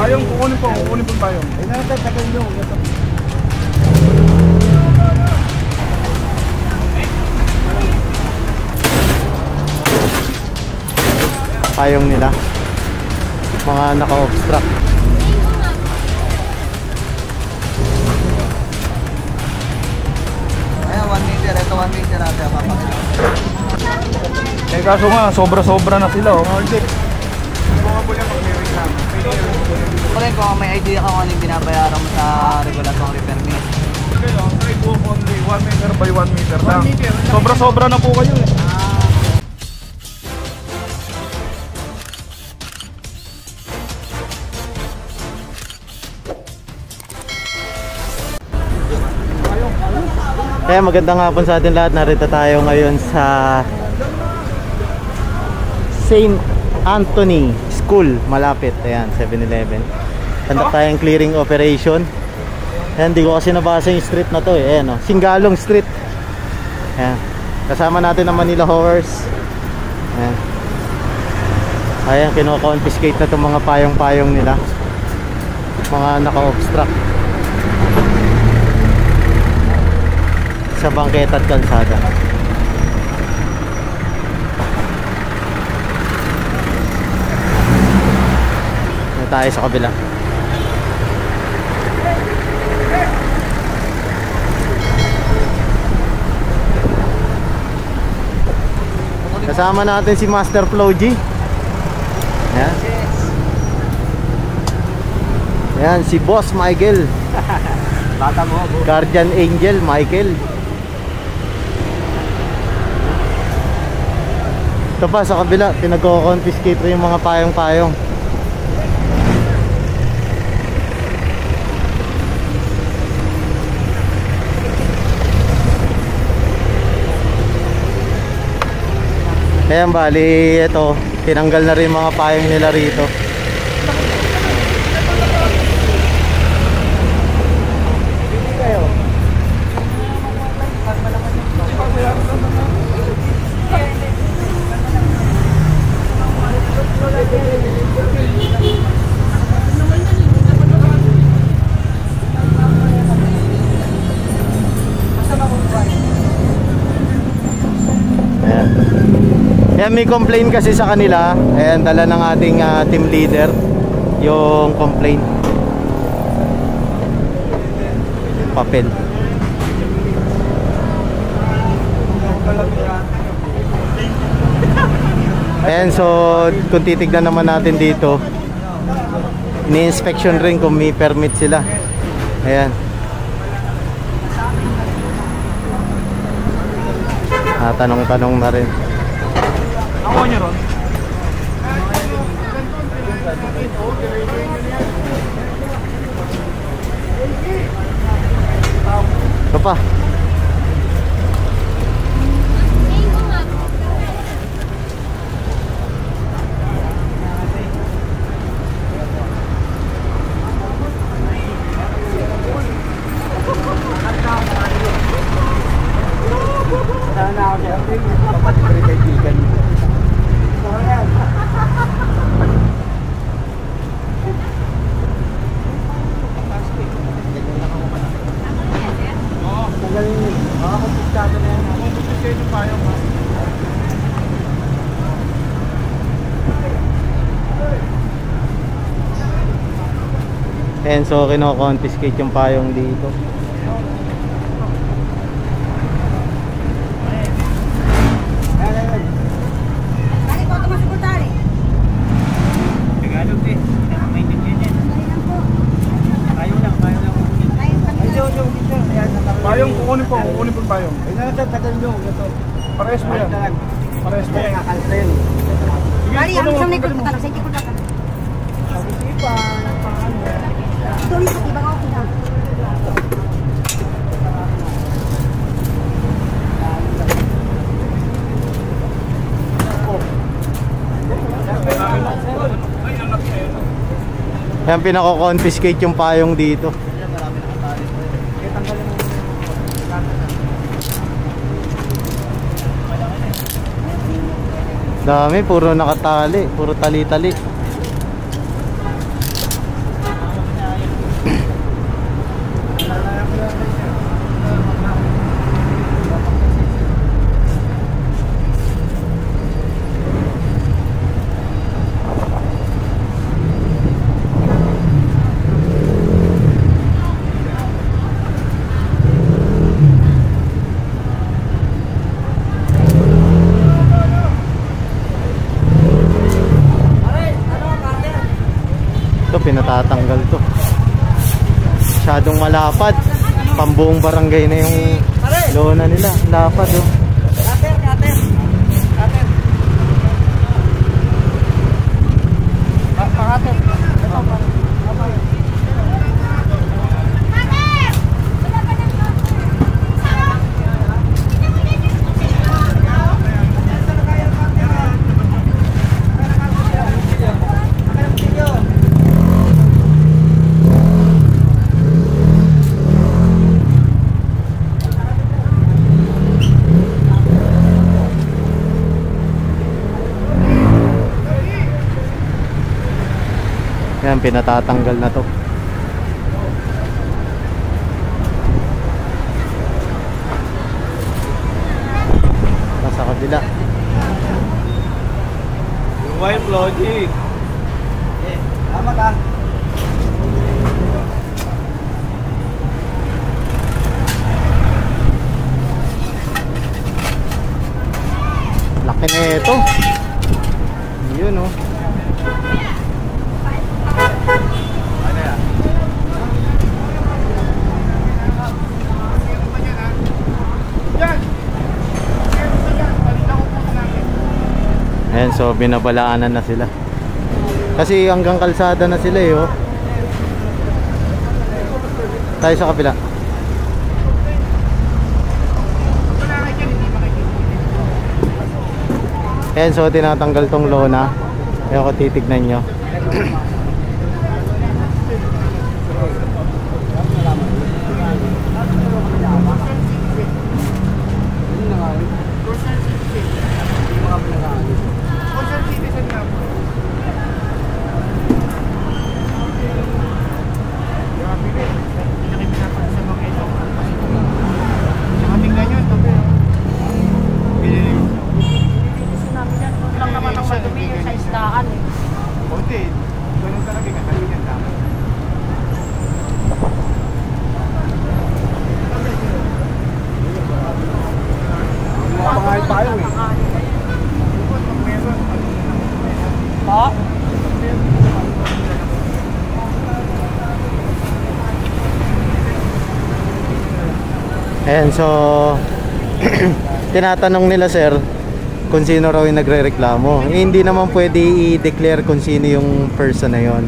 Payong, kukunin po payong. Ay, nakatagal nyo. Payong nila. Mga naka-obstruct. Ayan, 1 meter. Ito 1 meter natin. Eh kaso nga, sobra-sobra na sila oh. Kung may idea ka kung ano yung binabayaran mo sa regulatory permit. Okay, sidewalk only 1 meter by 1 meter lang. Sobra-sobra na po kayo eh. Kaya magandang hapon sa atin lahat. Narito tayo ngayon sa St. Anthony School, malapit. Ayan, 7-Eleven. Conduct tayong clearing operation. Ayan, hindi ko kasi nabasa yung street na to eh. Ayan, oh, Singalong Street. Ayan. Kasama natin ang Manila Horse. Ayan. Ayan, kino-confiscate na itong mga payong-payong nila. Mga naka-obstruct sa bangketa at kalsada. Na tayo sa kabila. Kasama natin si Master Flo G. Yan. Yan si Boss Michael. Bata mo, Guardian Angel Michael. Ito pa sa kabila, pinag-confiscate rin yung mga payong-payong. Ayan, bali ito, tinanggal na rin mga payong nila rito. Ayan, may complaint kasi sa kanila. Ayan, dala ng ating team leader yung complaint. Papel. Ayan, so kung titignan naman natin dito, ini-inspection rin kung may permit sila. Ayan. Tanong-tanong na rin. Ako nyo ron. Ito pa. And so kino-confiscate yung payong dito. Payong, kukunin po payong. Ay, nakatagal nyo. Parehas mo yan. Parehas mo yan. Nakakansel. Mari, ang isang likod ko talaga. Sa ikot na talaga. Ito ulit, ibang ako na. Ayan, pinako-confiscate yung payong dito. Dami, puro nakatali, puro tali-tali. Ito, pinatatanggal to. Masyadong malapad. Pambuong barangay na yung lona nila. Lapad, oh. Cutter. Yan, pinatatanggal na to. Nasa kabila. Wipe logic. Tama ka. Laki na ito. Yun, oh. Ayan, so binabalaanan na sila. Kasi hanggang kalsada na sila, oh. Tayo sa kapila. Ayan, so tinatanggal tong lona. Ayan ko, titignan nyo. Ayan, so tinatanong nila, sir, kung sino raw yung nagre-reklamo. Hindi naman pwede i-declare kung sino yung person na yon,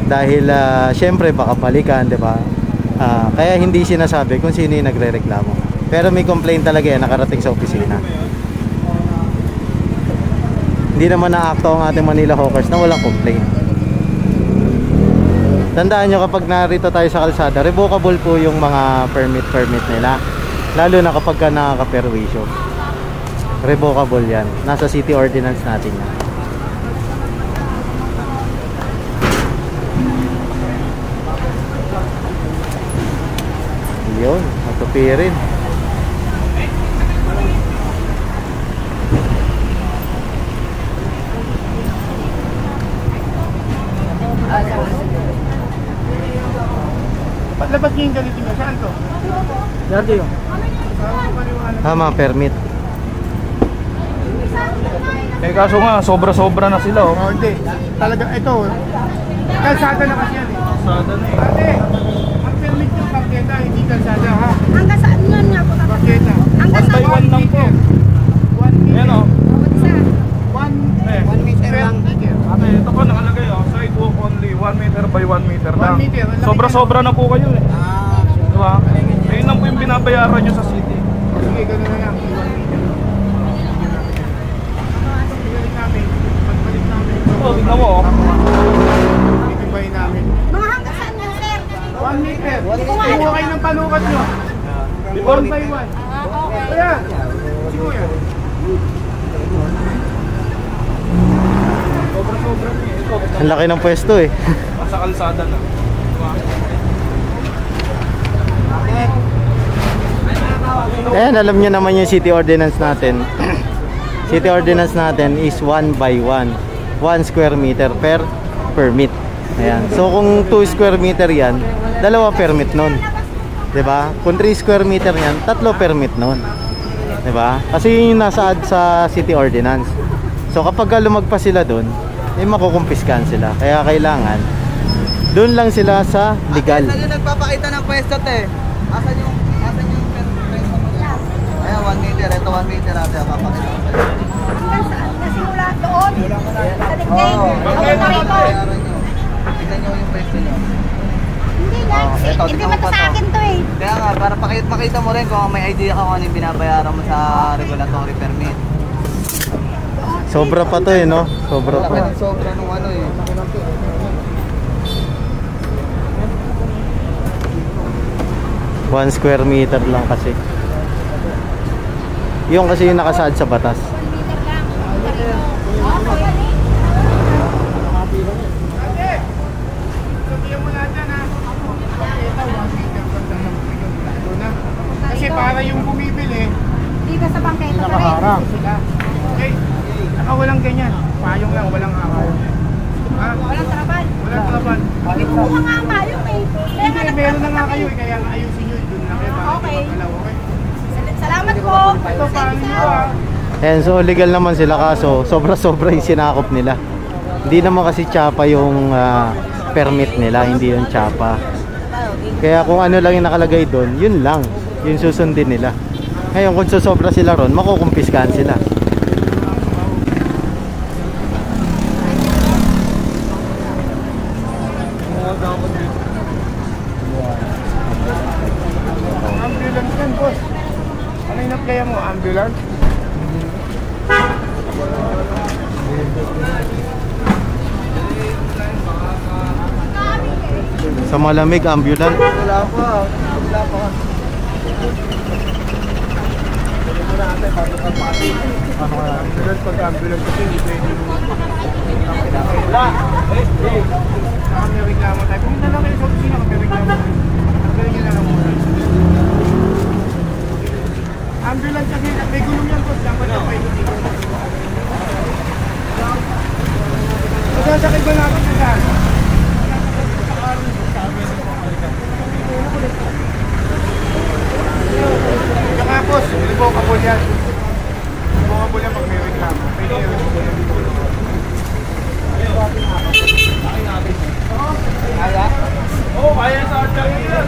dahil syempre baka balikan, 'di ba? Kaya hindi sinasabi kung sino yung nagre-reklamo. Pero may complaint talaga yan, nakarating sa opisina. Hindi naman naakto ang ating Manila Hawkers na walang complaint. Tandaan nyo, kapag narito tayo sa kalsada, revocable po yung mga permit nila. Lalo na kapag ka nakaka-perwisyo. Revocable yan. Nasa city ordinance natin yan. Yun, matupirin. Patlabas niyo yung ganito niyo. Saan to? Dati yun. Tama, permit. Eh kaso nga, sobra-sobra na sila, oh. Oh, hindi. Talaga, ito. Kalsada na kasi yan eh. Kalsada na eh. Ate, ang permit yung parketa, hindi kalsada ha. Hanggang saan yun nga po? Parketa. Hanggang One by saan? one lang po. 1 meter. Ayan, oh. Bawat isa. 1 meter lang. Ate, ito po nakalagay, oh. Sidewalk only, 1 meter by 1 meter 1 lang. meter, ang laki Sobra-sobra na po kayo eh. Ah, Diba? Ayun lang po yung binabayaran nyo sa city. sige, gano'n na lang. 1 meter. Pagbalik namin. Pagbalik namin. Oh, tignan mo, oh. Itibayin namin. Mga hanggang saan yun, sir? 1 meter. Kuha kayo ng panukat nyo. Before, 1 by 1. Okay. Ayan. Sige mo yan. sobra-sobra na eh. Ito, Ang laki ng pwesto eh. nasa kalsada na. Diba? Ayan, alam nyo naman yung city ordinance natin. City ordinance natin is 1 by 1. 1 square meter per permit. Ayan. So kung 2 square meter yan, 2 permit nun. 'Di ba? Kung 3 square meter yan, 3 permit nun. 'Di ba? Kasi yun yung nasa sa city ordinance. So kapag lumagpas sila dun, eh makukumpiskan sila. Kaya kailangan Doon lang sila sa legal. Asan yung nagpapakita ng pwesto te? Asan yung pwesto mo? Ayan, 1 meter. Ito 1 meter natin. Papakita ko sa'yo. Hanggang saan? Nasimula doon. Sa dingding. Oo. Ang ko. Tignan nyo yung pwesto nyo. Hindi nga. Oh, eto, Hindi tingnan ba mo pa sa to. akin to eh? Kaya nga, para makita mo rin kung may idea ka kung ano yung binabayaran mo sa regulatory permit. Sobra pa to eh, no? Sobra Wala pa. ka ng sobra nung ano eh. 1 square meter lang kasi. Yung kasi yung nakasaad sa batas. 1 meter lang. Okay. Sabihan mo lahat yan ha. Ito, 1 meter lang. Kasi para yung bumibili, Dito sa bangketa pa rin. nakaharang sila. Okay? Saka walang ganyan. Payong lang, walang araw. Ha? Walang trabal. Walang traban. Kumuha nga ang payong eh. Hindi, meron na nga kayo eh. Kaya nga ayusin nyo. Doon na kayo. Okay. Okay? Salamat po. Ito, paano nyo ha? And so legal naman sila kaso sobra-sobra yung sinakop nila. Hindi naman kasi tsapa yung permit nila, hindi yung tsapa. Kaya kung ano lang yung nakalagay doon, yun lang. Yun susundin nila. Ngayon kung susobra sila ron, makukumpiskan sila. Ambulance yan, boss. Ano yung na-playa mo? Ambulance? Sa malamig, ambulance. Wala pa. Wala pa. Ambulance pag ambulance kasi hindi pwede mo. May reklamo tayo. Kung na lang kayo sa opisina, may reklamo tayo. Galing nyo na lang muna. Ambulance kasi may gulong yan, boss. Dapat na paikutin. Masasakit ba natin sa saan? Saka, boss, revocable yan. Revocable yan pag may reklamo. Pwede yung revocable. Kaya? Oo, kaya sa atin yan.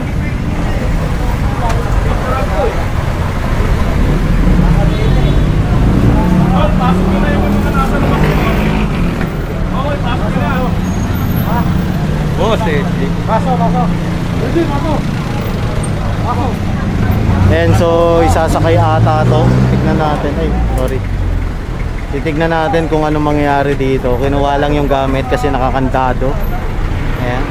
Pasok nyo na yung mga nasa naman. Oo, pasok nyo na. Boss eh. Pasok. Pwede, pasok. And so isasakay ata to. Tignan natin. Ay, sorry. Titignan natin kung ano mangyayari dito. Kinuha lang yung gamit kasi nakakantado. Ayan.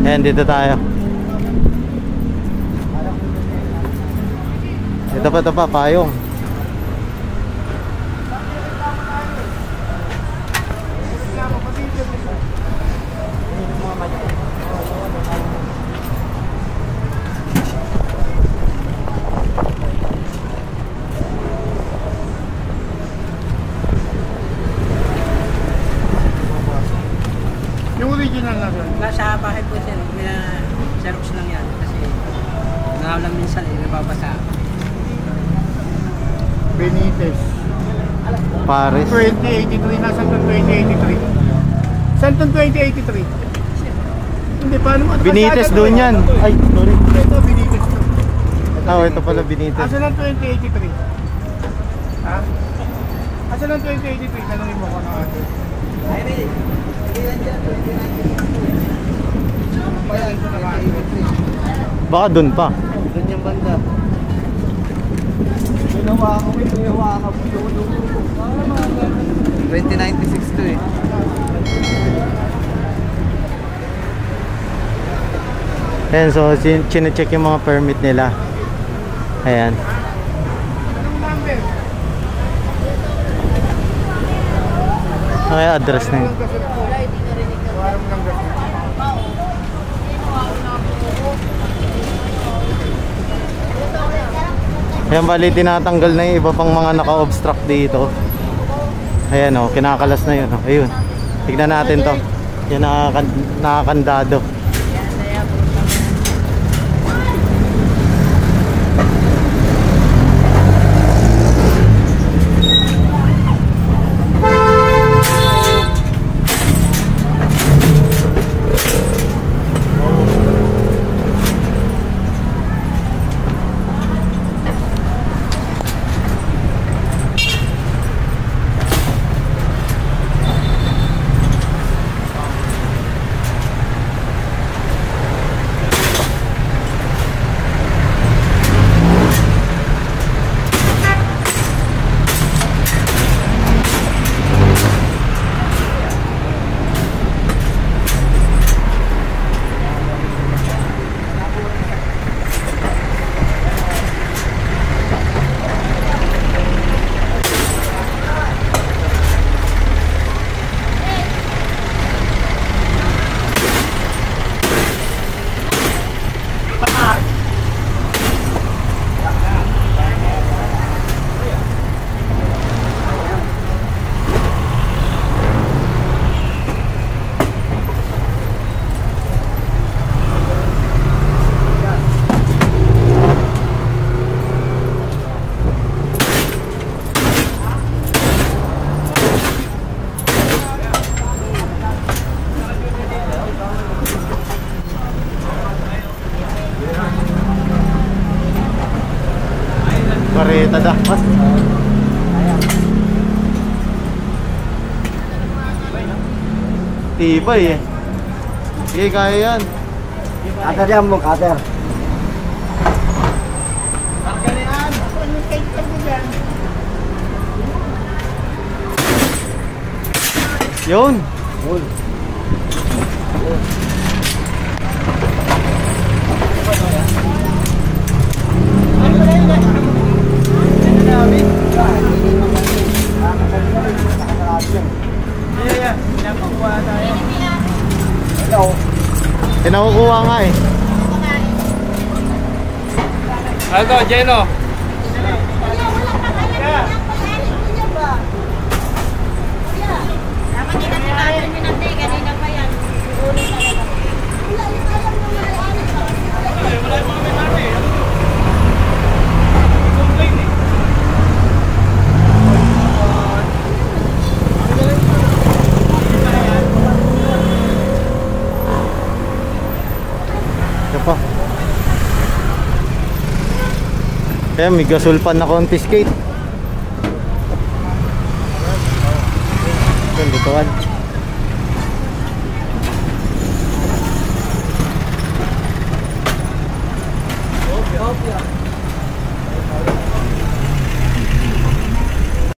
Ayan, dito tayo. Ito pa, payong. Yung original na doon. Nasa bahay po sir, may Xerox lang yan kasi nahalang minsan nababasa. Benitez. Pares. 2083, nasan doon 2083? Saan doon 2083? Hindi, paano mo? Benitez doon yan. Ay, sorry. Ito, Benitez to. Ito pala Benitez. Asan ang 2083? Ha? Asan ang 2083? Tanungin mo ko na ate. Baka doon pa. Doon yung banda. Ginawa ko, may ginawa ka po. 2096 to eh. Ayan, so chine-check yung mga permit nila. Ayan. Anong number? Ay, address na yun. Walang gasol po. Walang ng gasol. Ayan, bali tinatanggal na yung iba pang mga naka-obstruct dito. Ayan o, kinakalas na yun. Ayun, tignan natin to. Yan nakakandado. Pareta dah, Mas. Tibay eh. Sige, kaya yan. Cutter yan mo, cutter. Yun. Pinakukuha nga eh. Aldo, Jeno. Pa. Kaya may gasulpan na confiscate. Ito, dituan.